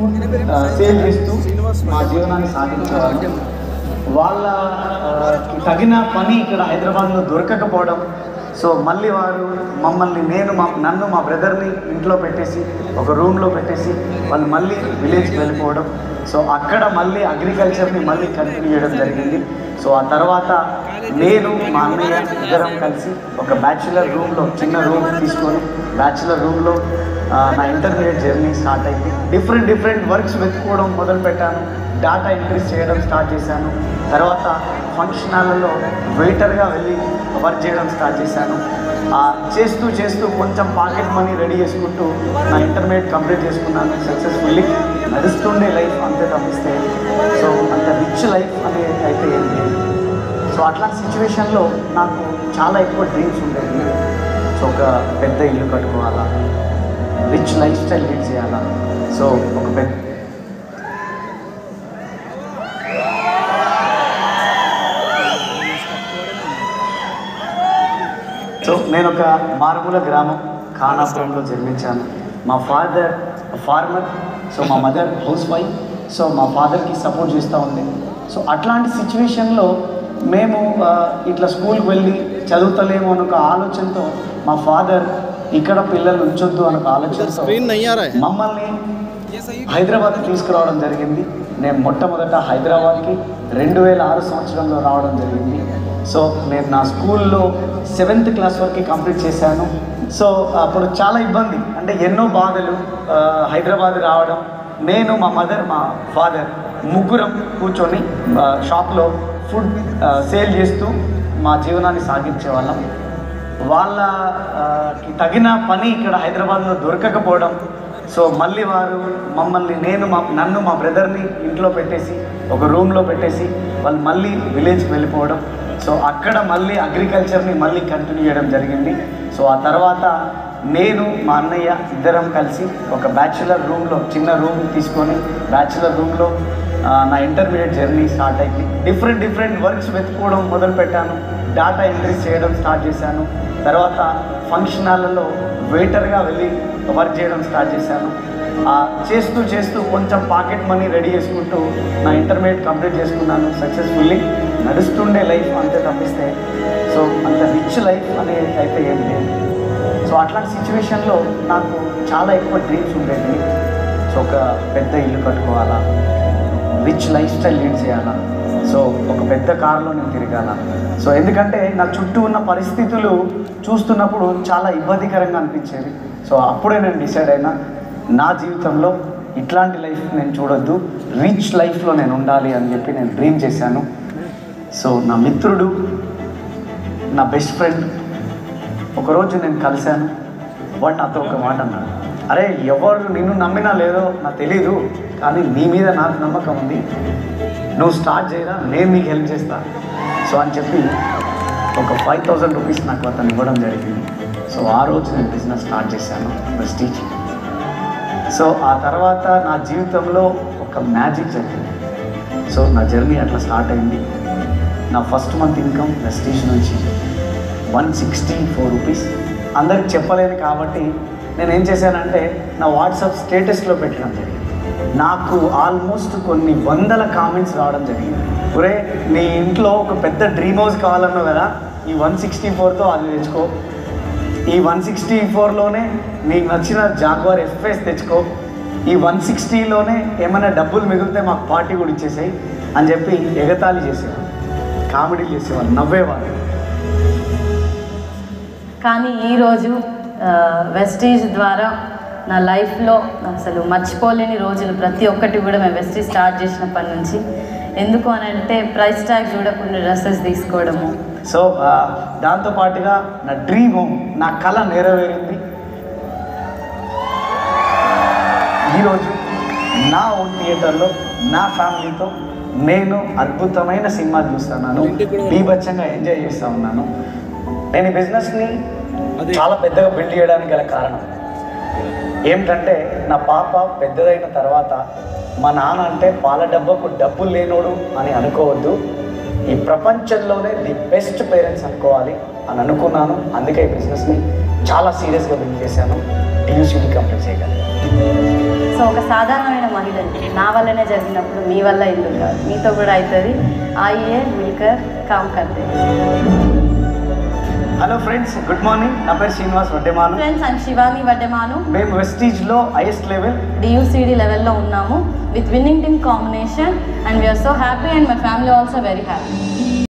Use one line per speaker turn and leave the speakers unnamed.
Food sale చేస్తూ మా జీవనాన్ని సాగించేవాళ్ళం. వాళ్ళకి తగిన పని ఇక్కడ హైదరాబాద్లో దొరకకపోవడం, సో మళ్ళీ వారు మమ్మల్ని నన్ను మా బ్రదర్ని ఇంట్లో పెట్టేసి ఒక రూమ్లో పెట్టేసి వాళ్ళు మళ్ళీ విలేజ్కి వెళ్ళిపోవడం. సో అక్కడ మళ్ళీ అగ్రికల్చర్ని మళ్ళీ కంటిన్యూ చేయడం జరిగింది. సో ఆ తర్వాత నేను మా అన్నయ్య ఇద్దరం కలిసి ఒక బ్యాచులర్ రూమ్లో చిన్న రూమ్ తీసుకొని బ్యాచులర్ రూమ్లో నా ఇంటర్మీడియట్ జర్నీ స్టార్ట్ అయింది. డిఫరెంట్ వర్క్స్ వెతుక్కోవడం మొదలుపెట్టాను. డేటా ఎంట్రీస్ చేయడం స్టార్ట్ చేశాను. తర్వాత ఫంక్షన్ హాల్లో వెయిటర్గా వెళ్ళి వర్క్ చేయడం స్టార్ట్ చేశాను. చేస్తూ కొంచెం పాకెట్ మనీ రెడీ చేసుకుంటూ నా ఇంటర్మీడియట్ కంప్లీట్ చేసుకున్నాను సక్సెస్ఫుల్లీ. నడుస్తుండే లైఫ్ అంతే తప్పిస్తే సో అంత రిచ్ లైఫ్ అనేది అయితే ఏం లేదు. సో అట్లాంటి సిచ్యువేషన్లో నాకు చాలా ఎక్కువ డ్రీమ్స్ ఉండేవి. సో ఒక పెద్ద ఇల్లు కట్టుకోవాలా, రిచ్ లైఫ్ స్టైల్ లీడ్ చేయాలా. సో ఒక పెద్ద నేను ఒక మారుమూల గ్రామం ఖానాపురంలో జన్మించాను. మా ఫాదర్ ఫార్మర్, సో మా మదర్ హౌస్ వైఫ్. సో మా ఫాదర్కి సపోర్ట్ చేస్తూ ఉంది. సో అట్లాంటి సిచ్యువేషన్లో మేము ఇట్లా స్కూల్కి వెళ్ళి చదువుతలేము అని ఒక ఆలోచనతో మా ఫాదర్ ఇక్కడ పిల్లలు ఉంచొద్దు అని ఒక ఆలోచనతో మమ్మల్ని హైదరాబాద్కి తీసుకురావడం జరిగింది. నేను మొట్టమొదట హైదరాబాద్కి 2006 సంవత్సరంలో రావడం జరిగింది. సో నేను నా స్కూల్లో 7th క్లాస్ వరకు కంప్లీట్ చేశాను. సో అప్పుడు చాలా ఇబ్బంది, అంటే ఎన్నో బాధలు. హైదరాబాద్ రావడం, నేను మా మదర్ మా ఫాదర్ ముగ్గురం కూర్చొని షాప్లో ఫుడ్ సేల్ చేస్తూ మా జీవనాన్ని సాగించేవాళ్ళం. వాళ్ళకి తగిన పని ఇక్కడ హైదరాబాద్లో దొరకకపోవడం, సో మళ్ళీ వారు మమ్మల్ని నన్ను మా బ్రదర్ని ఇంట్లో పెట్టేసి ఒక రూమ్లో పెట్టేసి వాళ్ళు మళ్ళీ విలేజ్కి వెళ్ళిపోవడం. సో అక్కడ మళ్ళీ అగ్రికల్చర్ని మళ్ళీ కంటిన్యూ చేయడం జరిగింది. సో ఆ తర్వాత నేను మా అన్నయ్య ఇద్దరం కలిసి ఒక బ్యాచులర్ రూమ్లో చిన్న రూమ్ తీసుకొని బ్యాచులర్ రూమ్లో నా ఇంటర్మీడియట్ జర్నీ స్టార్ట్ అయింది. డిఫరెంట్ వర్క్స్ వెతుక్కోవడం మొదలుపెట్టాను. డేటా ఎంట్రీస్ చేయడం స్టార్ట్ చేశాను. తర్వాత ఫంక్షన్ హాల్లో వెయిటర్గా వెళ్ళి వర్క్ చేయడం స్టార్ట్ చేశాను. చేస్తూ కొంచెం పాకెట్ మనీ రెడీ చేసుకుంటూ నా ఇంటర్మీడియట్ కంప్లీట్ చేసుకున్నాను సక్సెస్ఫుల్లీ. నడుస్తుండే లైఫ్ అంతే తప్పిస్తే సో అంత రిచ్ లైఫ్ అనేది అయితే ఏం లేదు. సో అట్లాంటి సిచ్యువేషన్లో నాకు చాలా ఎక్కువ డ్రీమ్స్ ఉండేవి. సో ఒక పెద్ద ఇల్లు కట్టుకోవాలా, రిచ్ లైఫ్ స్టైల్ లీడ్ చేయాలా, సో ఒక పెద్ద కారులో నేను తిరగాల. సో ఎందుకంటే నా చుట్టూ ఉన్న పరిస్థితులు చూస్తున్నప్పుడు చాలా ఇబ్బందికరంగా అనిపించేవి. సో అప్పుడే నేను డిసైడ్ అయినా నా జీవితంలో ఇట్లాంటి లైఫ్ నేను చూడొద్దు, రిచ్ లైఫ్లో నేను ఉండాలి అని చెప్పి నేను డ్రీమ్ చేశాను. సో నా మిత్రుడు, నా బెస్ట్ ఫ్రెండ్ ఒకరోజు నేను కలిశాను. వాడు నాతో ఒక మాట అన్నాడు, అరే ఎవరు నిన్ను నమ్మినా లేదో నాకు తెలీదు, కానీ నీ మీద నాకు నమ్మకం ఉంది, నువ్వు స్టార్ట్ చేయరా, నేను నీకు హెల్ప్ చేస్తా. సో అని చెప్పి ఒక 5000 రూపీస్ నాకు అతను ఇవ్వడం జరిగింది. సో ఆ రోజు నేను బిజినెస్ స్టార్ట్ చేశాను, వెస్టీజ్. సో ఆ తర్వాత నా జీవితంలో ఒక మ్యాజిక్ జరిగింది. సో నా జర్నీ అట్లా స్టార్ట్ అయింది. నా ఫస్ట్ మంత్ ఇన్కమ్ వెస్టీజ్ నుంచి 164 రూపీస్. అందరికి చెప్పలేదు కాబట్టి నేను ఏం చేశానంటే నా వాట్సాప్ స్టేటస్లో పెట్టడం జరిగింది. నాకు ఆల్మోస్ట్ కొన్ని 100 కామెంట్స్ రావడం జరిగింది. ఒరే నీ ఇంట్లో ఒక పెద్ద డ్రీమ్ హౌస్ కావాలన్నావు కదా, ఈ 164తో అది తెచ్చుకో, ఈ 164లోనే నీకు నచ్చిన జాగ్వార్ ఎఫ్ఎస్ తెచ్చుకో, ఈ 160లోనే ఏమైనా డబ్బులు మిగిలితే మాకు పార్టీ కూడా ఇచ్చేసాయి అని చెప్పి ఎగతాళి చేసేవాళ్ళు, కామెడీ చేసేవాళ్ళు, నవ్వేవాళ్ళు.
కానీ ఈరోజు వెస్టీజ్ ద్వారా నా లైఫ్లో అసలు మర్చిపోలేని రోజులు ప్రతి ఒక్కటి కూడా మేము వెస్టీజ్ స్టార్ట్ చేసినప్పటి నుంచి. ఎందుకు అని అంటే ప్రైస్ ట్యాగ్ చూడకుండా డ్రెస్సెస్ తీసుకోవడము.
సో దాంతోపాటుగా నా డ్రీమ్ హోమ్, నా కళ నెరవేరింది. ఈరోజు నా ఓన్ థియేటర్లో నా ఫ్యామిలీతో నేను అద్భుతమైన సినిమా చూస్తున్నాను, బీభత్సంగా ఎంజాయ్ చేస్తూ ఉన్నాను. నేను ఈ బిజినెస్ని చాలా పెద్దగా బిల్డ్ చేయడానికి గల కారణం ఏమిటంటే నా పాప పెద్దదైన తర్వాత మా నాన్న అంటే పాల డబ్బకు డబ్బులు లేనోడు అని అనుకోవద్దు, ఈ ప్రపంచంలోనే ది బెస్ట్ పేరెంట్స్ అనుకోవాలి అని అనుకున్నాను. అందుకే ఈ బిజినెస్ని చాలా సీరియస్గా బిల్డ్ చేశాను. యూనివర్సిటీ కంప్లీట్ చేయగలను.
సో ఒక సాధారణమైన మహిళని నా వల్లనే జరిగినప్పుడు మీ వల్ల ఎందుకు కాదు, మీతో కూడా అవుతుంది. ఆయియే మిల్కర్ కామ్ కర్తే.
Hello friends, good morning. నా పేరు శ్రీనివాస్ వడ్డెమాను.
Friends, I'm Shivani Vaddemanu.
మేము వెస్టీజ్లో హైయెస్ట్ లెవెల్
DUCD లెవెల్లో ఉన్నాము with winning team combination, and we are so happy and my family also very happy.